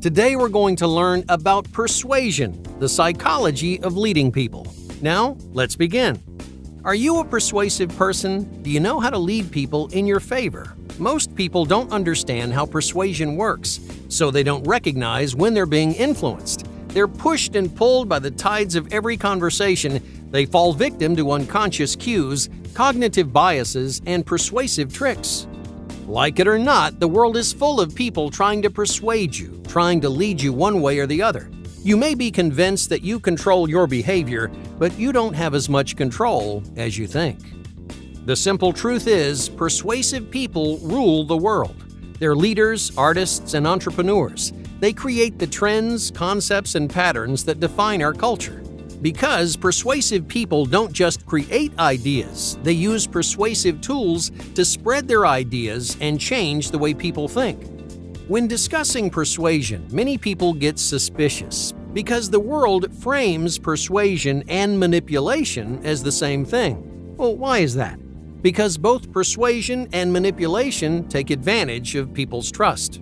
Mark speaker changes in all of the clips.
Speaker 1: Today we're going to learn about persuasion, the psychology of leading people. Now, let's begin. Are you a persuasive person? Do you know how to lead people in your favor? Most people don't understand how persuasion works, so they don't recognize when they're being influenced. They're pushed and pulled by the tides of every conversation. They fall victim to unconscious cues, cognitive biases, and persuasive tricks. Like it or not, the world is full of people trying to persuade you, trying to lead you one way or the other. You may be convinced that you control your behavior, but you don't have as much control as you think. The simple truth is, persuasive people rule the world. They're leaders, artists, and entrepreneurs. They create the trends, concepts, and patterns that define our culture. Because persuasive people don't just create ideas, they use persuasive tools to spread their ideas and change the way people think. When discussing persuasion, many people get suspicious because the world frames persuasion and manipulation as the same thing. Well, why is that? Because both persuasion and manipulation take advantage of people's trust.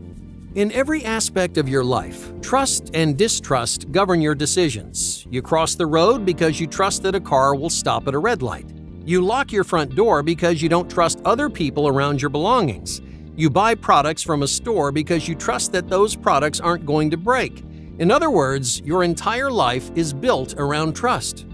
Speaker 1: In every aspect of your life, trust and distrust govern your decisions. You cross the road because you trust that a car will stop at a red light. You lock your front door because you don't trust other people around your belongings. You buy products from a store because you trust that those products aren't going to break. In other words, your entire life is built around trust.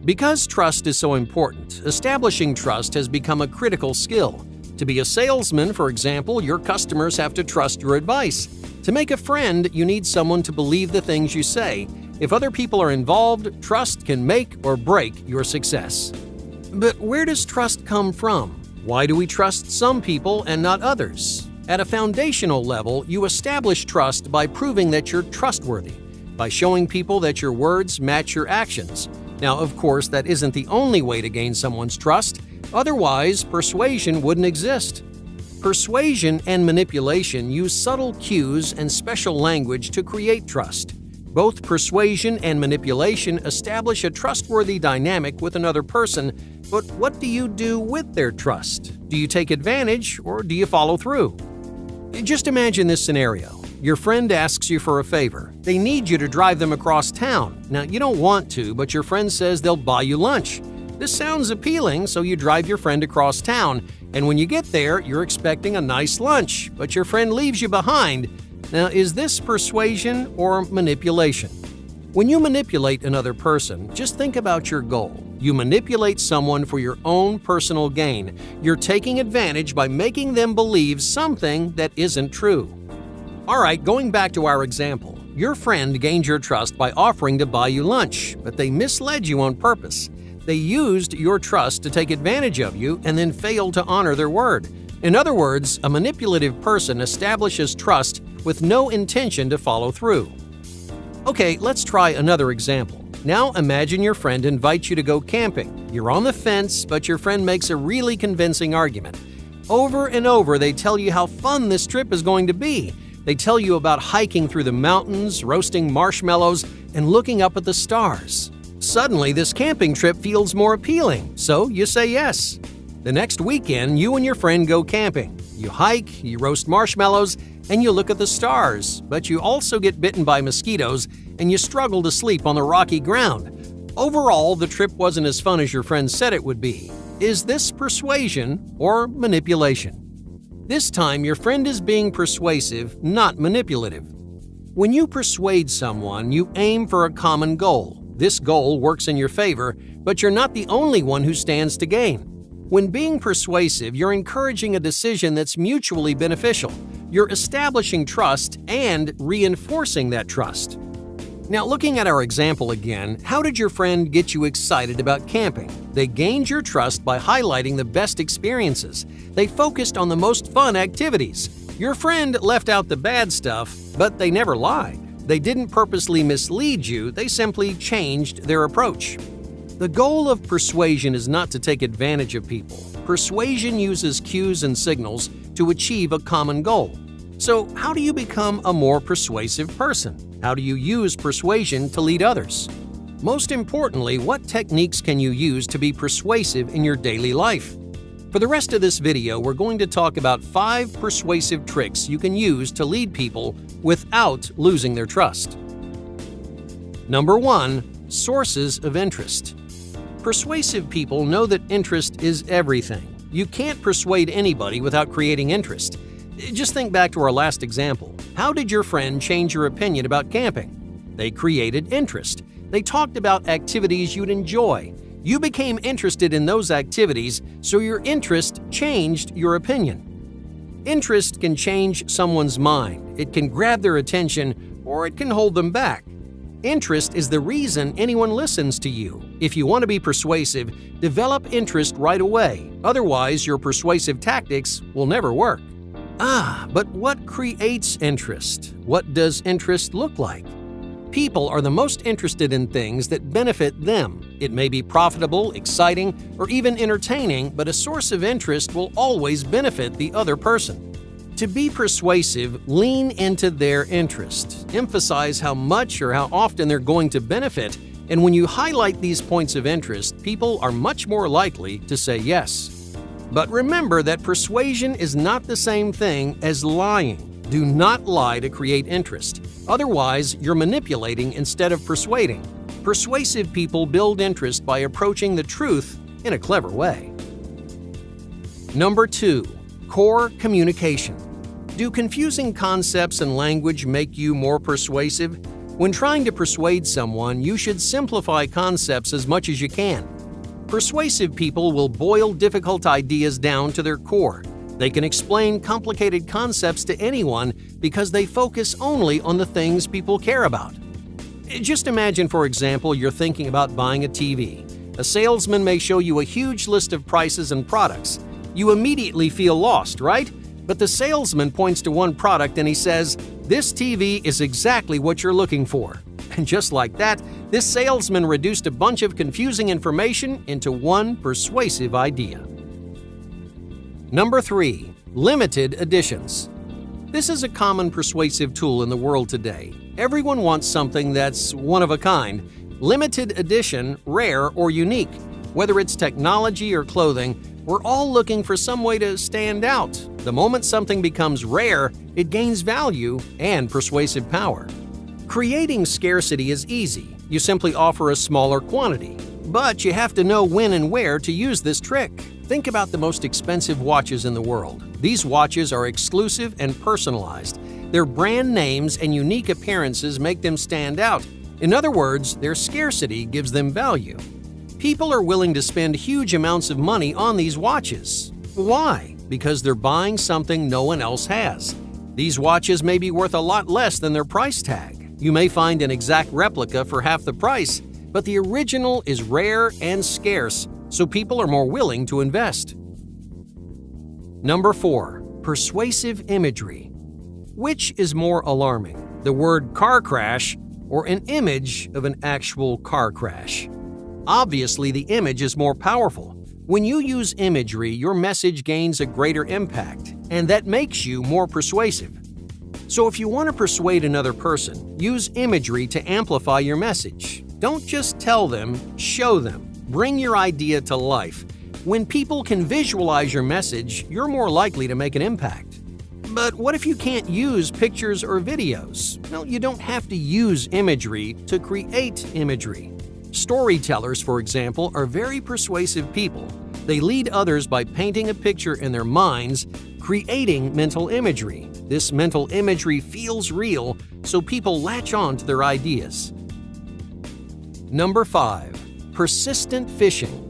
Speaker 1: Because trust is so important, establishing trust has become a critical skill. To be a salesman, for example, your customers have to trust your advice. To make a friend, you need someone to believe the things you say. If other people are involved, trust can make or break your success. But where does trust come from? Why do we trust some people and not others? At a foundational level, you establish trust by proving that you're trustworthy, by showing people that your words match your actions. Now, of course, that isn't the only way to gain someone's trust. Otherwise, persuasion wouldn't exist. Persuasion and manipulation use subtle cues and special language to create trust. Both persuasion and manipulation establish a trustworthy dynamic with another person, but what do you do with their trust? Do you take advantage or do you follow through? Just imagine this scenario. Your friend asks you for a favor. They need you to drive them across town. Now, you don't want to, but your friend says they'll buy you lunch. This sounds appealing, so you drive your friend across town, and when you get there, you're expecting a nice lunch, but your friend leaves you behind. Now, is this persuasion or manipulation? When you manipulate another person, just think about your goal. You manipulate someone for your own personal gain. You're taking advantage by making them believe something that isn't true. All right, going back to our example, your friend gained your trust by offering to buy you lunch, but they misled you on purpose. They used your trust to take advantage of you and then failed to honor their word. In other words, a manipulative person establishes trust with no intention to follow through. Okay, let's try another example. Now imagine your friend invites you to go camping. You're on the fence, but your friend makes a really convincing argument. Over and over, they tell you how fun this trip is going to be. They tell you about hiking through the mountains, roasting marshmallows, and looking up at the stars. Suddenly, this camping trip feels more appealing, so you say yes. The next weekend, you and your friend go camping. You hike, you roast marshmallows, and you look at the stars, but you also get bitten by mosquitoes and you struggle to sleep on the rocky ground. Overall, the trip wasn't as fun as your friend said it would be. Is this persuasion or manipulation? This time, your friend is being persuasive, not manipulative. When you persuade someone, you aim for a common goal. This goal works in your favor, but you're not the only one who stands to gain. When being persuasive, you're encouraging a decision that's mutually beneficial. You're establishing trust and reinforcing that trust. Now, looking at our example again, how did your friend get you excited about camping? They gained your trust by highlighting the best experiences. They focused on the most fun activities. Your friend left out the bad stuff, but they never lied. They didn't purposely mislead you, they simply changed their approach. The goal of persuasion is not to take advantage of people. Persuasion uses cues and signals to achieve a common goal. So, how do you become a more persuasive person? How do you use persuasion to lead others? Most importantly, what techniques can you use to be persuasive in your daily life? For the rest of this video, we're going to talk about 5 persuasive tricks you can use to lead people without losing their trust. Number 1. Sources of interest. Persuasive people know that interest is everything. You can't persuade anybody without creating interest. Just think back to our last example. How did your friend change your opinion about camping? They created interest. They talked about activities you'd enjoy. You became interested in those activities, so your interest changed your opinion. Interest can change someone's mind. It can grab their attention, or it can hold them back. Interest is the reason anyone listens to you. If you want to be persuasive, develop interest right away. Otherwise, your persuasive tactics will never work. But what creates interest? What does interest look like? People are the most interested in things that benefit them. It may be profitable, exciting, or even entertaining, but a source of interest will always benefit the other person. To be persuasive, lean into their interest. Emphasize how much or how often they're going to benefit, and when you highlight these points of interest, people are much more likely to say yes. But remember that persuasion is not the same thing as lying. Do not lie to create interest. Otherwise, you're manipulating instead of persuading. Persuasive people build interest by approaching the truth in a clever way. Number 2. Core communication. Do confusing concepts and language make you more persuasive? When trying to persuade someone, you should simplify concepts as much as you can. Persuasive people will boil difficult ideas down to their core. They can explain complicated concepts to anyone because they focus only on the things people care about. Just imagine, for example, you're thinking about buying a TV. A salesman may show you a huge list of prices and products. You immediately feel lost, right? But the salesman points to one product and he says, "This TV is exactly what you're looking for." And just like that, this salesman reduced a bunch of confusing information into one persuasive idea. Number 3. Limited editions. This is a common persuasive tool in the world today. Everyone wants something that's one of a kind, limited edition, rare, or unique. Whether it's technology or clothing, we're all looking for some way to stand out. The moment something becomes rare, it gains value and persuasive power. Creating scarcity is easy. You simply offer a smaller quantity. But you have to know when and where to use this trick. Think about the most expensive watches in the world. These watches are exclusive and personalized. Their brand names and unique appearances make them stand out. In other words, their scarcity gives them value. People are willing to spend huge amounts of money on these watches. Why? Because they're buying something no one else has. These watches may be worth a lot less than their price tag. You may find an exact replica for half the price, but the original is rare and scarce, so people are more willing to invest. Number 4. Persuasive imagery. Which is more alarming, the word car crash or an image of an actual car crash? Obviously, the image is more powerful. When you use imagery, your message gains a greater impact, and that makes you more persuasive. So if you want to persuade another person, use imagery to amplify your message. Don't just tell them, show them. Bring your idea to life. When people can visualize your message, you're more likely to make an impact. But what if you can't use pictures or videos? Well, you don't have to use imagery to create imagery. Storytellers, for example, are very persuasive people. They lead others by painting a picture in their minds, creating mental imagery. This mental imagery feels real, so people latch on to their ideas. Number 5. Persistent fishing.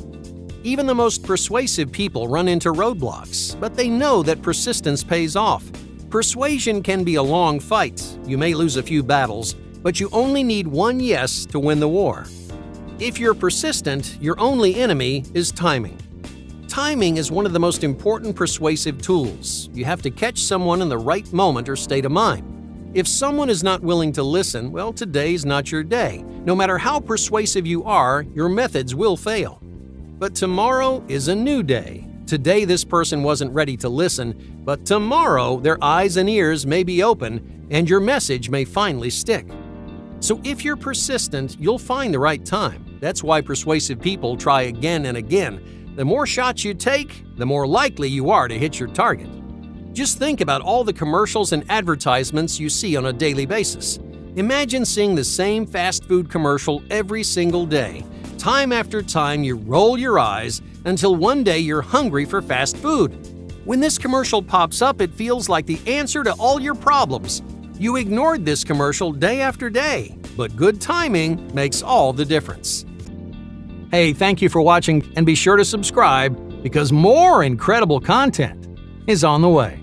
Speaker 1: Even the most persuasive people run into roadblocks, but they know that persistence pays off. Persuasion can be a long fight. You may lose a few battles, but you only need one yes to win the war. If you're persistent, your only enemy is timing. Timing is one of the most important persuasive tools. You have to catch someone in the right moment or state of mind. If someone is not willing to listen, well, today's not your day. No matter how persuasive you are, your methods will fail. But tomorrow is a new day. Today this person wasn't ready to listen, but tomorrow their eyes and ears may be open and your message may finally stick. So if you're persistent, you'll find the right time. That's why persuasive people try again and again. The more shots you take, the more likely you are to hit your target. Just think about all the commercials and advertisements you see on a daily basis. Imagine seeing the same fast food commercial every single day. Time after time, you roll your eyes until one day you're hungry for fast food. When this commercial pops up, it feels like the answer to all your problems. You ignored this commercial day after day, but good timing makes all the difference. Hey, thank you for watching, and be sure to subscribe because more incredible content is on the way.